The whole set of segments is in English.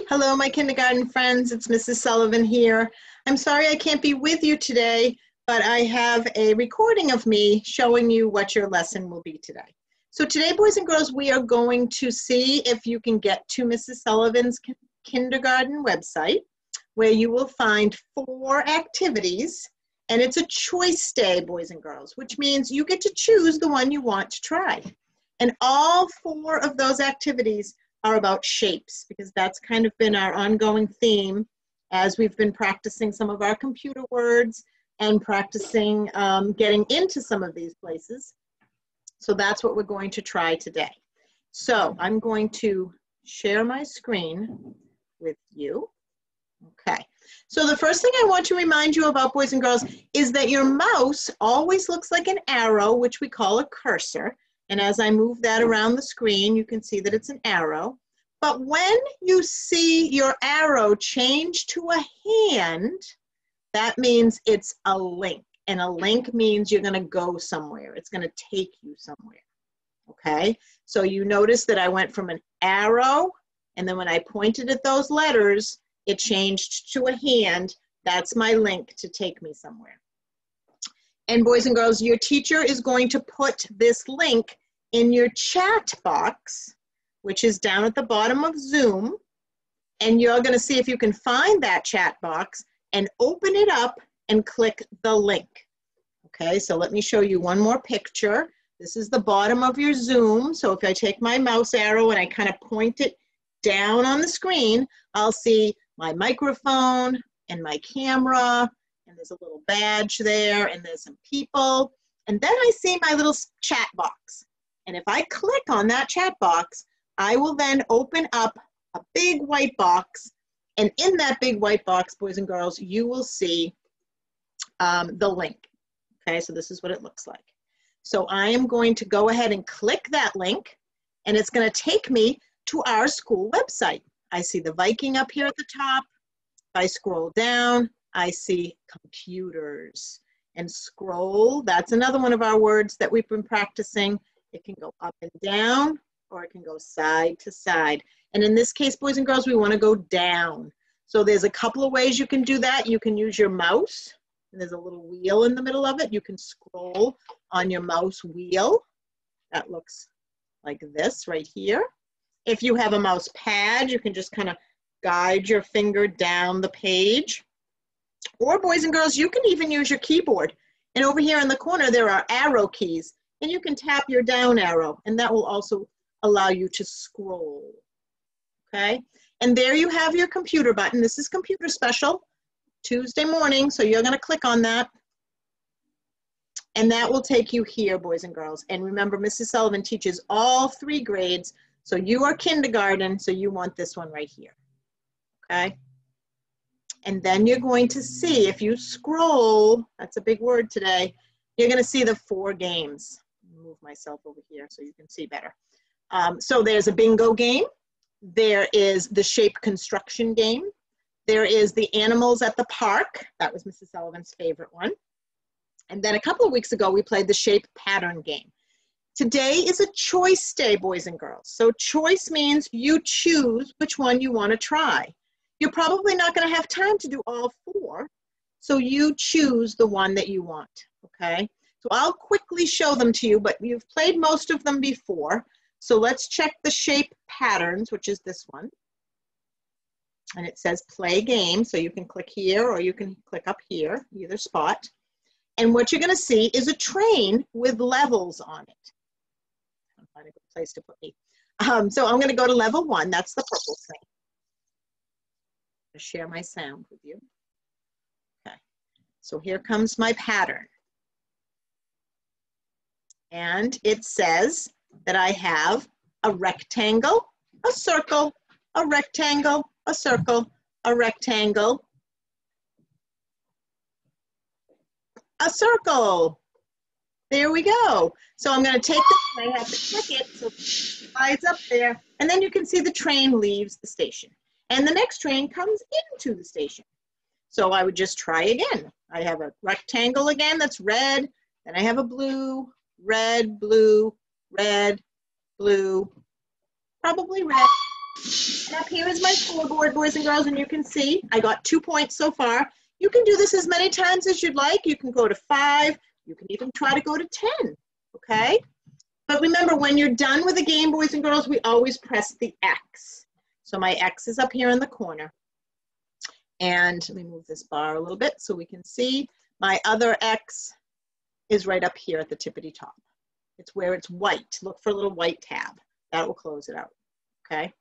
Hello, my kindergarten friends. It's Mrs. Sullivan here. I'm sorry I can't be with you today, but I have a recording of me showing you what your lesson will be today. So today, boys and girls, we are going to see if you can get to Mrs. Sullivan's kindergarten website, where you will find 4 activities, and it's a choice day, boys and girls, which means you get to choose the one you want to try. And all 4 of those activities are about shapes, because that's kind of been our ongoing theme as we've been practicing some of our computer words and practicing getting into some of these places. So that's what we're going to try today. So I'm going to share my screen with you. Okay, so the first thing I want to remind you about, boys and girls, is that your mouse always looks like an arrow, which we call a cursor. And as I move that around the screen, you can see that it's an arrow. But when you see your arrow change to a hand, that means it's a link. And a link means you're going to go somewhere. It's going to take you somewhere. Okay? So you notice that I went from an arrow, and then when I pointed at those letters, it changed to a hand. That's my link to take me somewhere. And boys and girls, your teacher is going to put this link in your chat box, which is down at the bottom of Zoom. And you're going to see if you can find that chat box and open it up and click the link. Okay, so let me show you one more picture. This is the bottom of your Zoom. So if I take my mouse arrow and I kind of point it down on the screen, I'll see my microphone and my camera, and there's a little badge there, and there's some people. And then I see my little chat box. And if I click on that chat box, I will then open up a big white box. And in that big white box, boys and girls, you will see the link. Okay, so this is what it looks like. So I am going to go ahead and click that link, and it's going to take me to our school website. I see the Viking up here at the top. If I scroll down, I see computers. And scroll, that's another one of our words that we've been practicing. It can go up and down, or it can go side to side. And in this case, boys and girls, we want to go down. So there's a couple of ways you can do that. You can use your mouse, and there's a little wheel in the middle of it. You can scroll on your mouse wheel. That looks like this right here. If you have a mouse pad, you can just kind of guide your finger down the page. Or boys and girls, you can even use your keyboard. And over here in the corner, there are arrow keys. And you can tap your down arrow, and that will also allow you to scroll, okay? And there you have your computer button. This is Computer Special, Tuesday morning, so you're gonna click on that, and that will take you here, boys and girls. And remember, Mrs. Sullivan teaches all 3 grades, so you are kindergarten, so you want this one right here, okay? And then you're going to see, if you scroll, that's a big word today, you're gonna see the 4 games. Move myself over here so you can see better. So there's a bingo game. There is the shape construction game. There is the animals at the park. That was Mrs. Sullivan's favorite one. And then a couple of weeks ago, we played the shape pattern game. Today is a choice day, boys and girls. So choice means you choose which one you want to try. You're probably not going to have time to do all 4, so you choose the one that you want, okay? So I'll quickly show them to you, but you've played most of them before. So let's check the shape patterns, which is this one. And it says play game, so you can click here or you can click up here, either spot. And what you're gonna see is a train with levels on it. I'll find a good place to put me. So I'm gonna go to level 1, that's the purple train. I'm gonna share my sound with you. Okay, so here comes my pattern. And it says that I have a rectangle, a circle, a rectangle, a circle, a rectangle, a circle. There we go. So I'm going to take this, I have to click it so it slides up there, and then you can see the train leaves the station. And the next train comes into the station. So I would just try again. I have a rectangle again that's red, then I have a blue, red, blue, red, blue, probably red, And up here is my scoreboard, boys and girls, and you can see I got 2 points so far. You can do this as many times as you'd like. You can go to 5. You can even try to go to 10, okay? But remember, when you're done with the game, boys and girls, we always press the X. So my X is up here in the corner. And let me move this bar a little bit so we can see. My other X is right up here at the tippity top. It's where it's white. Look for a little white tab. That will close it out, okay?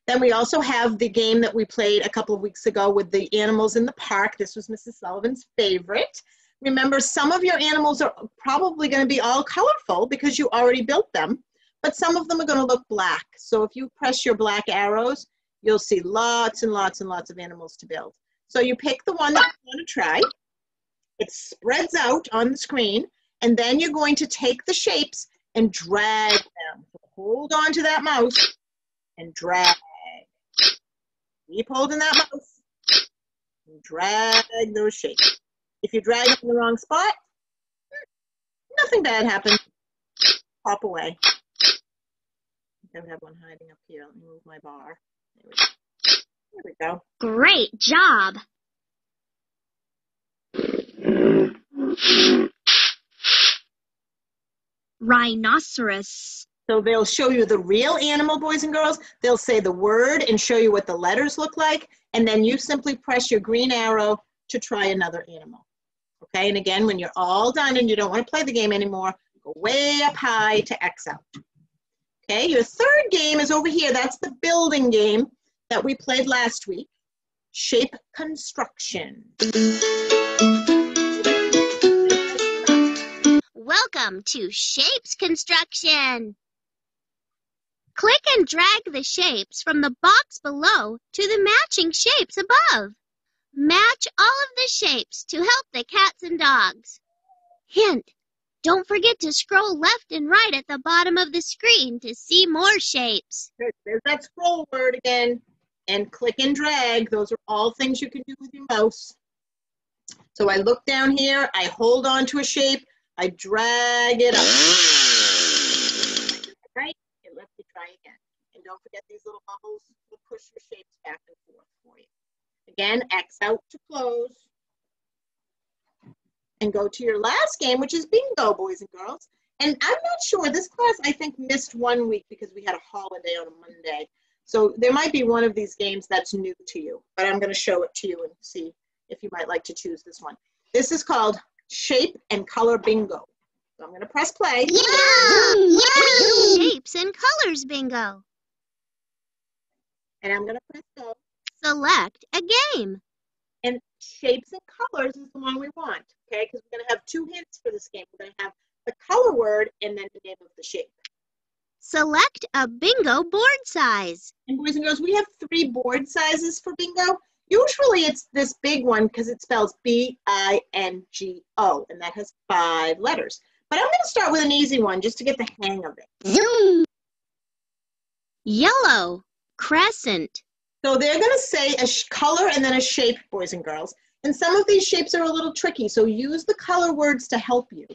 Then we also have the game that we played a couple of weeks ago with the animals in the park. This was Mrs. Sullivan's favorite. Remember, some of your animals are probably going to be all colorful because you already built them, but some of them are going to look black. So if you press your black arrows, you'll see lots and lots and lots of animals to build. So you pick the one that you want to try. It spreads out on the screen, and then you're going to take the shapes and drag them. So hold on to that mouse and drag. Keep holding that mouse and drag those shapes. If you drag them in the wrong spot, nothing bad happens. Pop away. I have one hiding up here. Let me move my bar. There we go. Great job. Rhinoceros. So they'll show you the real animal, boys and girls. They'll say the word and show you what the letters look like. And then you simply press your green arrow to try another animal. Okay, and again, when you're all done and you don't want to play the game anymore, go way up high to X out. Okay, your third game is over here. That's the building game that we played last week. Shape construction. Welcome to Shapes Construction. Click and drag the shapes from the box below to the matching shapes above. Match all of the shapes to help the cats and dogs. Hint, don't forget to scroll left and right at the bottom of the screen to see more shapes. There's that scroll word again. And click and drag. Those are all things you can do with your mouse. So I look down here, I hold on to a shape, I drag it up. Right? It lets you try again. And don't forget these little bubbles will push your shapes back and forth for you. Again, X out to close. And go to your last game, which is bingo, boys and girls. And I'm not sure, this class I think missed 1 week because we had a holiday on a Monday. So there might be one of these games that's new to you, but I'm going to show it to you and see if you might like to choose this one. This is called Shape and Color Bingo. So I'm going to press play. Yeah! Shapes and Colors Bingo. And I'm going to press go. Select a game. And Shapes and Colors is the one we want, okay? Because we're going to have 2 hints for this game. We're going to have the color word and then the name of the shape. Select a bingo board size. And boys and girls, we have 3 board sizes for bingo. Usually it's this big one because it spells B-I-N-G-O, and that has 5 letters. But I'm going to start with an easy one just to get the hang of it. Zoom. Yellow, crescent. So they're going to say a color and then a shape, boys and girls. And some of these shapes are a little tricky, so use the color words to help you.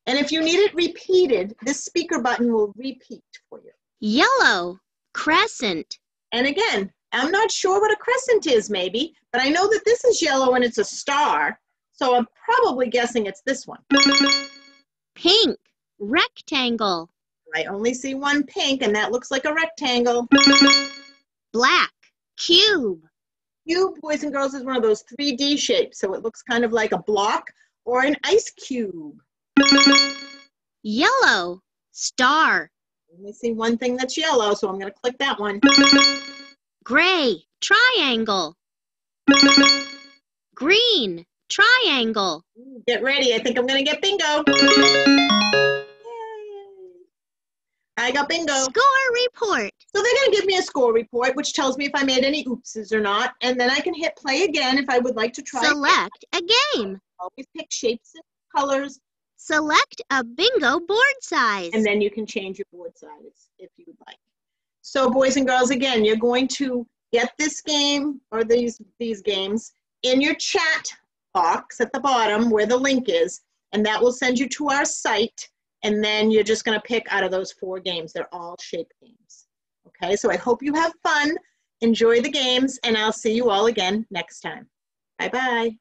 And if you need it repeated, this speaker button will repeat for you. Yellow, crescent. And again, I'm not sure what a crescent is maybe, but I know that this is yellow and it's a star, so I'm probably guessing it's this one. Pink, rectangle. I only see 1 pink, and that looks like a rectangle. Black, cube. Cube, boys and girls, is one of those 3D shapes, so it looks kind of like a block or an ice cube. Yellow, star. I only see 1 thing that's yellow, so I'm going to click that one. Gray, triangle. Green, triangle. Get ready. I think I'm going to get bingo. Yay. I got bingo. Score report. So they're going to give me a score report, which tells me if I made any oopses or not. And then I can hit play again if I would like to try. Select a game. Always pick shapes and colors. Select a bingo board size. And then you can change your board size if you would like. So boys and girls, again, you're going to get this game or these games in your chat box at the bottom where the link is, and that will send you to our site. And then you're just going to pick out of those 4 games. They're all shape games. Okay, so I hope you have fun. Enjoy the games, and I'll see you all again next time. Bye-bye.